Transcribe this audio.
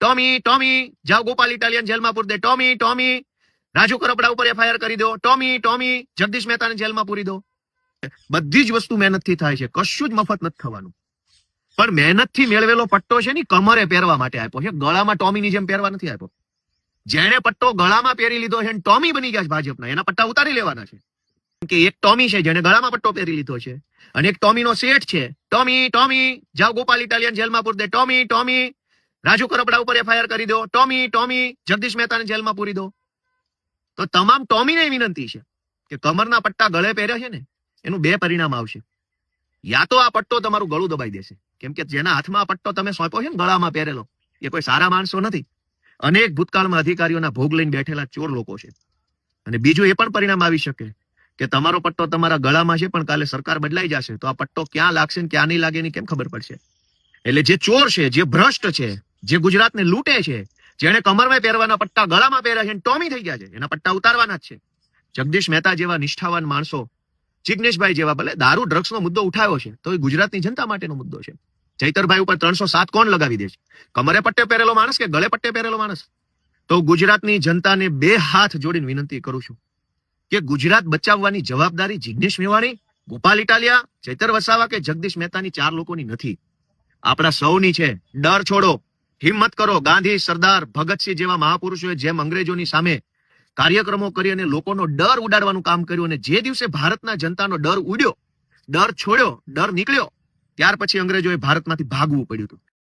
Tommy Tommy જાઓ Gopal Italian જેલમાં પૂરી દે, Tommy Tommy Raju Karpada ઉપર એફઆઈઆર કરી દો, ટોમી ટોમી જગદીશ મહેતાને જેલમાં પૂરી દો. બધી જ વસ્તુ મહેનતથી થાય છે, કશું જ મફત નથી થવાનું. પણ મહેનતથી મેળવેલો પટ્ટો છે ને કમરે પહેરવા માટે આપ્યો છે, ગળામાં ટોમીની જેમ પહેરવા નથી આપ્યો. જેણે પટ્ટો ગળામાં પહેરી લીધો છે ટોમી બની ગયા છે ભાજપના, એના પટ્ટા ઉતારી લેવાના છે. કે એક ટોમી છે જેને ગળામાં પટ્ટો પહેરી લીધો છે, અને એક ટોમીનો શેઠ છે. ટોમી ટોમી જાઓ ગોપાલ ઇટાલિયન જેલમાં પૂરી દે, ટોમી ટોમી રાજુ કરપડા ઉપર એફઆઈઆર કરી દો, ટોમી ટોમી જગદીશ મહેતાને જેલમાં પૂરી દો. તો તમામ ટોમીને વિનંતી છે કે કમરના પટ્ટા ગળે પહેર્યા છે ને એનું બે પરિણામ આવશે. યા તો આ પટ્ટો તમારું ગળું દબાઈ દેશે, કેમ કે જેના હાથમાં આ પટ્ટો તમે સોંપ્યો છે ને ગળામાં પહેરેલો, એ કોઈ સારા માણસો નથી, અનેક ભૂતકાળમાં અધિકારીઓના ભોગ લઈને બેઠેલા ચોર લોકો છે. અને બીજું એ પણ પરિણામ આવી શકે કે તમારો પટ્ટો તમારા ગળામાં છે પણ કાલે સરકાર બદલાઈ જશે તો આ પટ્ટો ક્યાં લાગશે ને ક્યાં નહીં લાગે એની કેમ ખબર પડશે. એટલે જે ચોર છે, જે ભ્રષ્ટ છે, જે ગુજરાતને લૂંટે છે, જેને કમરમાં પહેરવાના પટ્ટા ગળામાં પહેર્યા છે ટોમી થઈ ગયા છે, એના પટ્ટા ઉતારવાના જ છે. જગદીશ મહેતા જેવા નિષ્ઠાવાન માણસો, જિગ્નેશભાઈ જેવા, ભલે દારૂ ડ્રગ્સનો મુદ્દો ઉઠાવ્યો છે તો એ ગુજરાતની જનતા માટેનો મુદ્દો છે. ચૈતરભાઈ ઉપર 307 કોણ લગાવી દે છે? કમરે પટ્ટે પહેરેલો માણસ કે ગળે પટ્ટે પહેરેલો માણસ? તો ગુજરાતની જનતાને બે હાથ જોડીને વિનંતી કરું છું કે ગુજરાત બચાવવાની જવાબદારી જિગ્નેશ મેવાણી, ગોપાલ ઇટાલિયા, ચૈતર વસાવા કે જગદીશ મહેતાની 4 લોકોની નથી, આપણા સૌની છે. ડર છોડો, હિંમત કરો. ગાંધી, સરદાર, ભગતસિંહ જેવા મહાપુરુષોએ જેમ અંગ્રેજોની સામે કાર્યક્રમો કરી અને લોકોનો ડર ઉડાડવાનું કામ કર્યું, અને જે દિવસે ભારતના જનતાનો ડર ઉડ્યો, ડર છોડ્યો, ડર નીકળ્યો, ત્યાર પછી અંગ્રેજોએ ભારતમાંથી ભાગવું પડ્યું હતું.